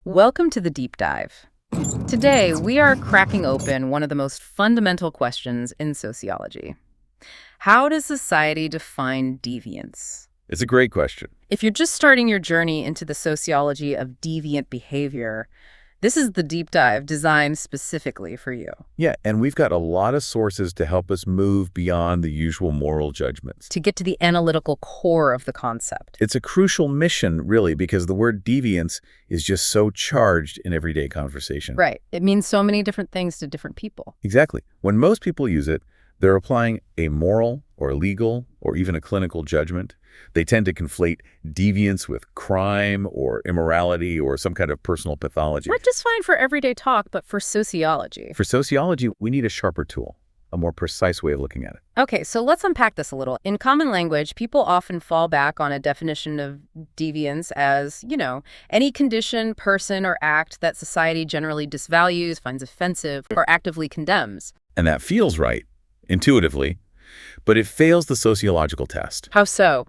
Welcome to the Deep Dive. Today, we are cracking open one of the most fundamental questions in sociology. How does society define deviance? It's a great question. If you're just starting your journey into the sociology of deviant behavior, this is the Deep Dive designed specifically for you. Yeah, and we've got a lot of sources to help us move beyond the usual moral judgments. To get to the analytical core of the concept. It's a crucial mission, really, because the word deviance is just so charged in everyday conversation. Right. It means so many different things to different people. Exactly. When most people use it, they're applying a moral or legal or even a clinical judgment. They tend to conflate deviance with crime or immorality or some kind of personal pathology. We're just fine for everyday talk, but for sociology. For sociology, we need a sharper tool, a more precise way of looking at it. Okay, so let's unpack this a little. In common language, people often fall back on a definition of deviance as, any condition, person, or act that society generally disvalues, finds offensive, or actively condemns. And that feels right, intuitively, but it fails the sociological test. How so?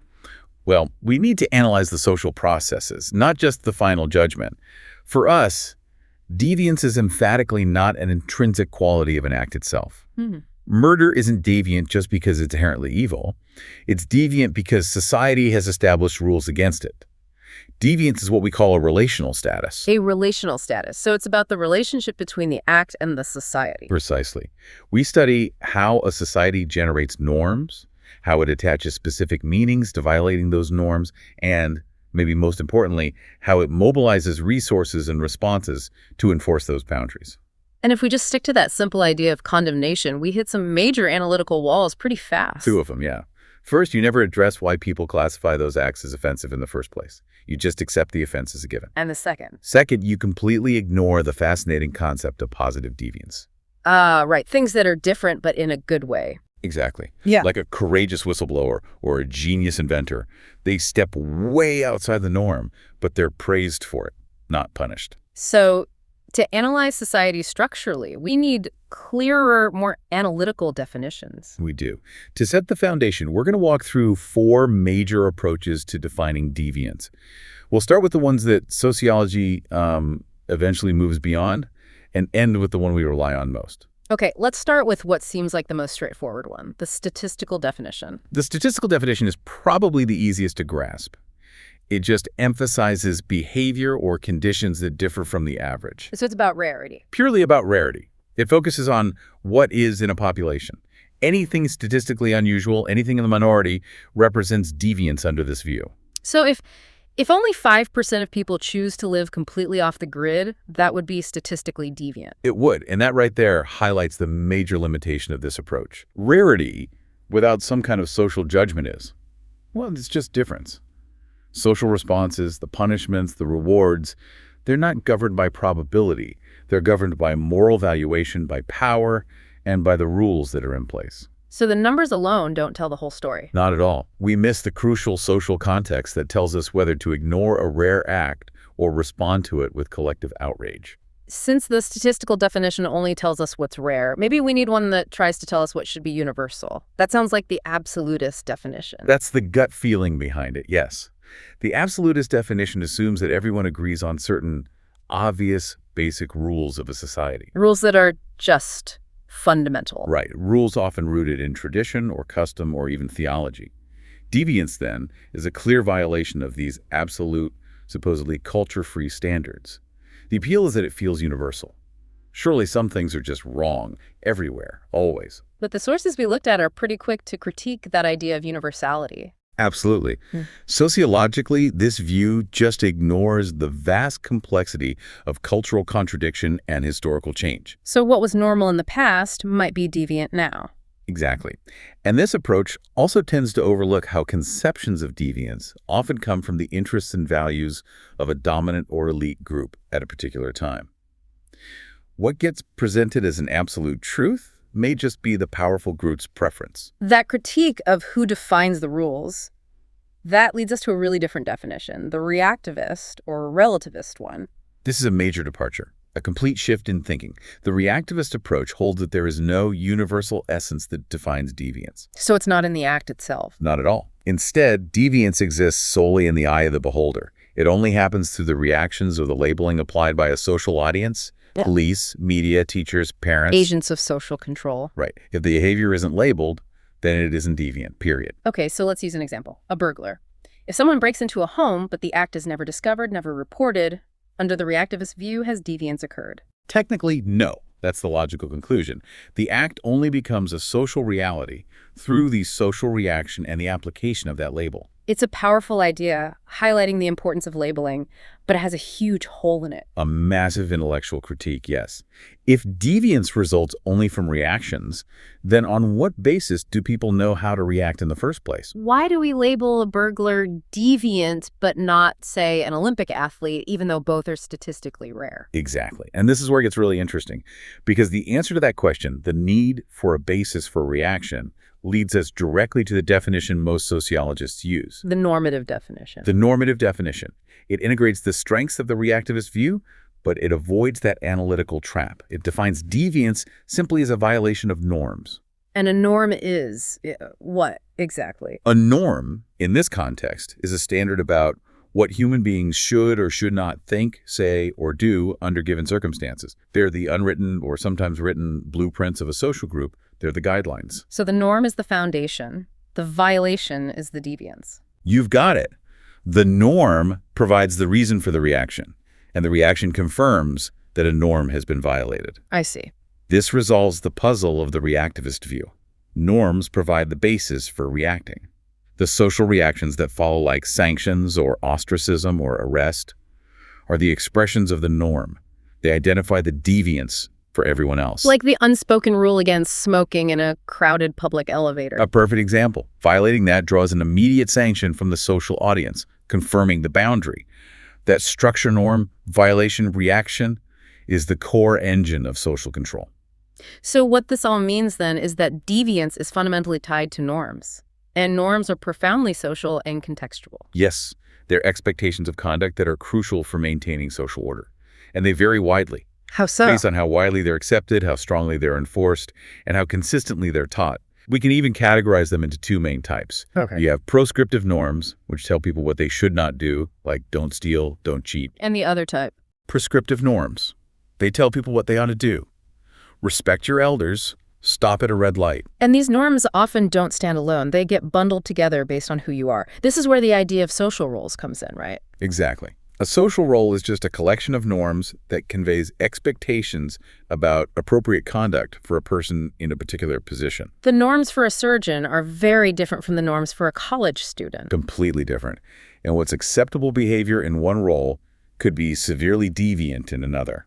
Well, we need to analyze the social processes, not just the final judgment. For us, deviance is emphatically not an intrinsic quality of an act itself. Murder isn't deviant just because it's inherently evil. It's deviant because society has established rules against it. Deviance is what we call a relational status. A relational status. So it's about the relationship between the act and the society. Precisely. We study how a society generates norms, how it attaches specific meanings to violating those norms, and, maybe most importantly, how it mobilizes resources and responses to enforce those boundaries. And if we just stick to that simple idea of condemnation, we hit some major analytical walls pretty fast. Two of them, yeah. First, you never address why people classify those acts as offensive in the first place. You just accept the offense as a given. And the second? Second, you completely ignore the fascinating concept of positive deviance. Right. Things that are different, but in a good way. Exactly. Yeah. Like a courageous whistleblower or a genius inventor. They step way outside the norm, but they're praised for it, not punished. So to analyze society structurally, we need clearer, more analytical definitions. We do. To set the foundation, we're going to walk through 4 major approaches to defining deviance. We'll start with the ones that sociology eventually moves beyond and end with the one we rely on most. Okay, let's start with what seems like the most straightforward one, the statistical definition. The statistical definition is probably the easiest to grasp. It just emphasizes behavior or conditions that differ from the average. So it's about rarity. Purely about rarity. It focuses on what is in a population. Anything statistically unusual, anything in the minority, represents deviance under this view. So if only 5% of people choose to live completely off the grid, that would be statistically deviant. It would, and that right there highlights the major limitation of this approach. Rarity, without some kind of social judgment it's just difference. Social responses, the punishments, the rewards, they're not governed by probability. They're governed by moral valuation, by power, and by the rules that are in place. So the numbers alone don't tell the whole story. Not at all. We miss the crucial social context that tells us whether to ignore a rare act or respond to it with collective outrage. Since the statistical definition only tells us what's rare, maybe we need one that tries to tell us what should be universal. That sounds like the absolutist definition. That's the gut feeling behind it, yes. The absolutist definition assumes that everyone agrees on certain obvious, basic rules of a society. Rules that are just fundamental. Right. Rules often rooted in tradition or custom or even theology. Deviance, then, is a clear violation of these absolute, supposedly culture-free standards. The appeal is that it feels universal. Surely some things are just wrong, everywhere, always. But the sources we looked at are pretty quick to critique that idea of universality. Absolutely. Sociologically, this view just ignores the vast complexity of cultural contradiction and historical change. So what was normal in the past might be deviant now. Exactly. And this approach also tends to overlook how conceptions of deviance often come from the interests and values of a dominant or elite group at a particular time. What gets presented as an absolute truth may just be the powerful group's preference. That critique of who defines the rules, that leads us to a really different definition, the reactivist or relativist one. This is a major departure, a complete shift in thinking. The reactivist approach holds that there is no universal essence that defines deviance. So it's not in the act itself. Not at all. Instead, deviance exists solely in the eye of the beholder. It only happens through the reactions or the labeling applied by a social audience, police, media, teachers, parents. Agents of social control. Right. If the behavior isn't labeled, then it isn't deviant, period. Okay, so let's use an example. A burglar. If someone breaks into a home, but the act is never discovered, never reported, under the reactivist view, has deviance occurred? Technically, no. That's the logical conclusion. The act only becomes a social reality through the social reaction and the application of that label. It's a powerful idea, highlighting the importance of labeling, but it has a huge hole in it. A massive intellectual critique, yes. If deviance results only from reactions, then on what basis do people know how to react in the first place? Why do we label a burglar deviant but not, say, an Olympic athlete, even though both are statistically rare? Exactly. And this is where it gets really interesting, because the answer to that question, the need for a basis for reaction, leads us directly to the definition most sociologists use. The normative definition. The normative definition. It integrates the strengths of the reactivist view, but it avoids that analytical trap. It defines deviance simply as a violation of norms. And a norm is what exactly? A norm, in this context, is a standard about what human beings should or should not think, say, or do under given circumstances. They're the unwritten or sometimes written blueprints of a social group. They're the guidelines. So the norm is the foundation. The violation is the deviance. You've got it. The norm provides the reason for the reaction, and the reaction confirms that a norm has been violated. I see. This resolves the puzzle of the reactivist view. Norms provide the basis for reacting. The social reactions that follow, like sanctions or ostracism or arrest, are the expressions of the norm. They identify the deviance for everyone else. Like the unspoken rule against smoking in a crowded public elevator. A perfect example. Violating that draws an immediate sanction from the social audience, confirming the boundary. That structure norm, violation, reaction is the core engine of social control. So what this all means then is that deviance is fundamentally tied to norms. And norms are profoundly social and contextual. Yes, they're expectations of conduct that are crucial for maintaining social order. And they vary widely. How so? Based on how widely they're accepted, how strongly they're enforced, and how consistently they're taught. We can even categorize them into two main types. Okay. You have proscriptive norms, which tell people what they should not do, like don't steal, don't cheat. And the other type? Prescriptive norms. They tell people what they ought to do. Respect your elders, stop at a red light. And these norms often don't stand alone. They get bundled together based on who you are. This is where the idea of social roles comes in, right? Exactly. A social role is just a collection of norms that conveys expectations about appropriate conduct for a person in a particular position. The norms for a surgeon are very different from the norms for a college student. Completely different. And what's acceptable behavior in one role could be severely deviant in another.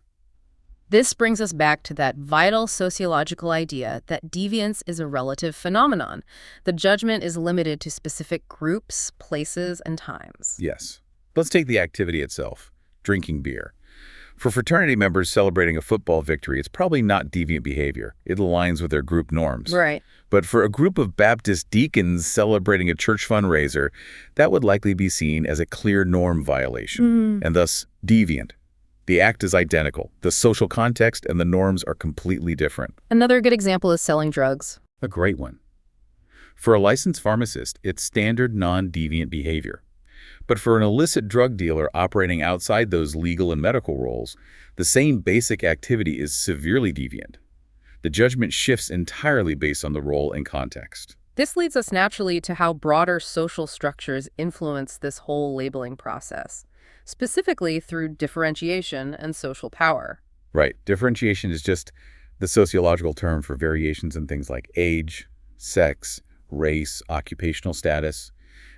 This brings us back to that vital sociological idea that deviance is a relative phenomenon. The judgment is limited to specific groups, places, and times. Yes. Let's take the activity itself, drinking beer. For fraternity members celebrating a football victory, it's probably not deviant behavior. It aligns with their group norms. Right. But for a group of Baptist deacons celebrating a church fundraiser, that would likely be seen as a clear norm violation, and thus deviant. The act is identical. The social context and the norms are completely different. Another good example is selling drugs. A great one. For a licensed pharmacist, it's standard non-deviant behavior. But for an illicit drug dealer operating outside those legal and medical roles, the same basic activity is severely deviant. The judgment shifts entirely based on the role and context. This leads us naturally to how broader social structures influence this whole labeling process, specifically through differentiation and social power. Right. Differentiation is just the sociological term for variations in things like age, sex, race, occupational status.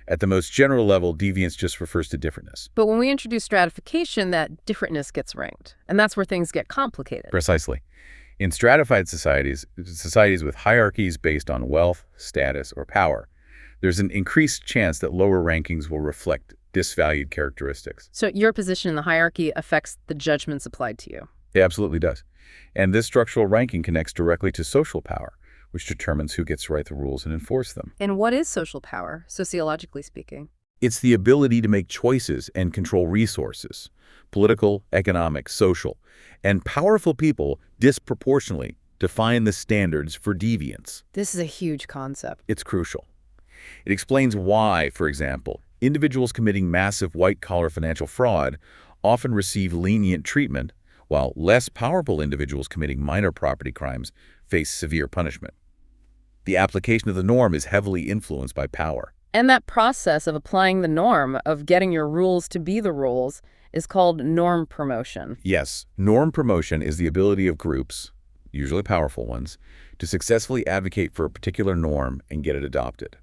At the most general level, deviance just refers to differentness. But when we introduce stratification, that differentness gets ranked. And that's where things get complicated. Precisely. In stratified societies with hierarchies based on wealth, status, or power, there's an increased chance that lower rankings will reflect disvalued characteristics. So your position in the hierarchy affects the judgments applied to you. It absolutely does. And this structural ranking connects directly to social power, which determines who gets to write the rules and enforce them. And what is social power, sociologically speaking? It's the ability to make choices and control resources, political, economic, social. And powerful people disproportionately define the standards for deviance. This is a huge concept. It's crucial. It explains why, for example, Individuals committing massive white-collar financial fraud often receive lenient treatment, while less powerful individuals committing minor property crimes face severe punishment. The application of the norm is heavily influenced by power. And that process of applying the norm, of getting your rules to be the rules, is called norm promotion. Yes, norm promotion is the ability of groups, usually powerful ones, to successfully advocate for a particular norm and get it adopted,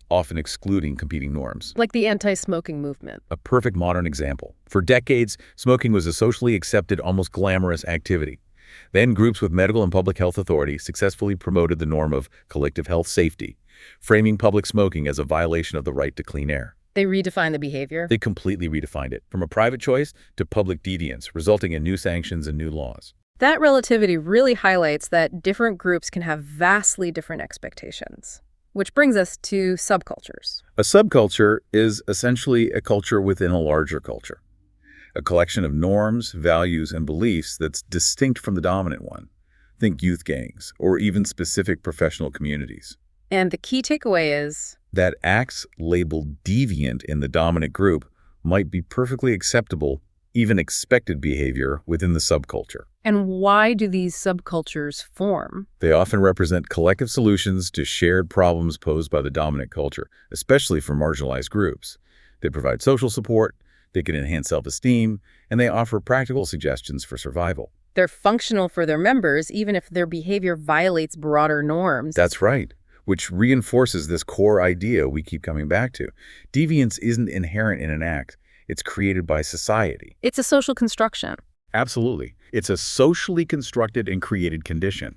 often excluding competing norms. Like the anti-smoking movement. A perfect modern example. For decades, smoking was a socially accepted, almost glamorous activity. Then groups with medical and public health authority successfully promoted the norm of collective health safety, framing public smoking as a violation of the right to clean air. They redefined the behavior? They completely redefined it, from a private choice to public deviance, resulting in new sanctions and new laws. That relativity really highlights that different groups can have vastly different expectations. Which brings us to subcultures. A subculture is essentially a culture within a larger culture, a collection of norms, values, and beliefs that's distinct from the dominant one. Think youth gangs, or even specific professional communities. And the key takeaway is that acts labeled deviant in the dominant group might be perfectly acceptable, even expected behavior within the subculture. And why do these subcultures form? They often represent collective solutions to shared problems posed by the dominant culture, especially for marginalized groups. They provide social support, they can enhance self-esteem, and they offer practical suggestions for survival. They're functional for their members, even if their behavior violates broader norms. That's right, which reinforces this core idea we keep coming back to. Deviance isn't inherent in an act. It's created by society. It's a social construction. Absolutely. It's a socially constructed and created condition.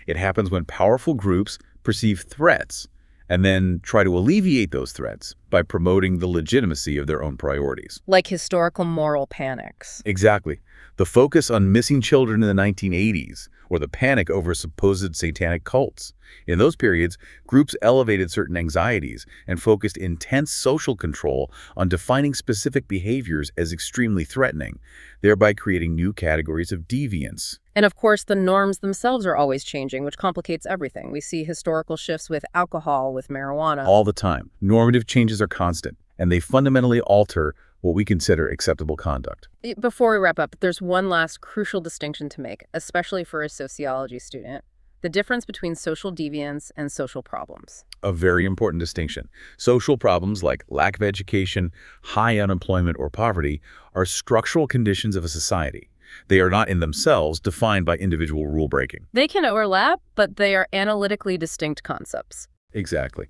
It happens when powerful groups perceive threats and then try to alleviate those threats by promoting the legitimacy of their own priorities. Like historical moral panics. Exactly. The focus on missing children in the 1980s, or the panic over supposed satanic cults. In those periods, groups elevated certain anxieties and focused intense social control on defining specific behaviors as extremely threatening, thereby creating new categories of deviance. And of course, the norms themselves are always changing, which complicates everything. We see historical shifts with alcohol, with marijuana. All the time. Normative changes are constant, and they fundamentally alter what we consider acceptable conduct. Before we wrap up, there's one last crucial distinction to make, especially for a sociology student: the difference between social deviance and social problems. A very important distinction. Social problems like lack of education, high unemployment, or poverty are structural conditions of a society. They are not in themselves defined by individual rule breaking. They can overlap, but they are analytically distinct concepts. Exactly.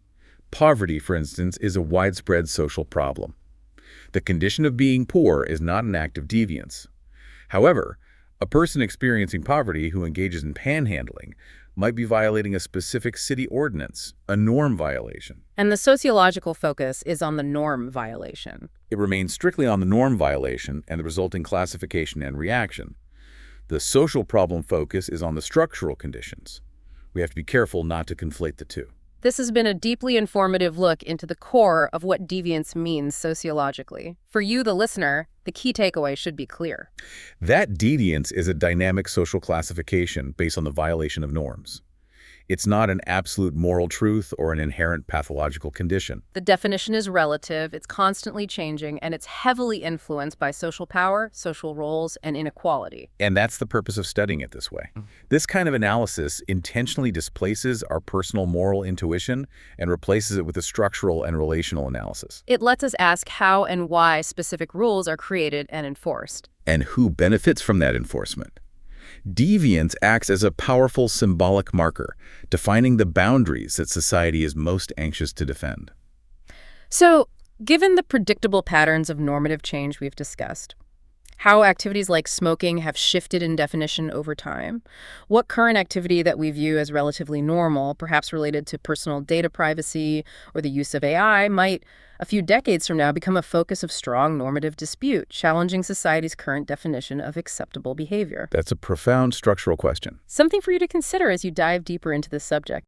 Poverty, for instance, is a widespread social problem. The condition of being poor is not an act of deviance. However, a person experiencing poverty who engages in panhandling might be violating a specific city ordinance, a norm violation. And the sociological focus is on the norm violation. It remains strictly on the norm violation and the resulting classification and reaction. The social problem focus is on the structural conditions. We have to be careful not to conflate the two. This has been a deeply informative look into the core of what deviance means sociologically. For you, the listener, the key takeaway should be clear. That deviance is a dynamic social classification based on the violation of norms. It's not an absolute moral truth or an inherent pathological condition. The definition is relative, it's constantly changing, and it's heavily influenced by social power, social roles, and inequality. And that's the purpose of studying it this way. This kind of analysis intentionally displaces our personal moral intuition and replaces it with a structural and relational analysis. It lets us ask how and why specific rules are created and enforced. And who benefits from that enforcement? Deviance acts as a powerful symbolic marker, defining the boundaries that society is most anxious to defend. So, given the predictable patterns of normative change we've discussed, how activities like smoking have shifted in definition over time, what current activity that we view as relatively normal, perhaps related to personal data privacy or the use of AI, might, a few decades from now, become a focus of strong normative dispute, challenging society's current definition of acceptable behavior? That's a profound structural question. Something for you to consider as you dive deeper into this subject.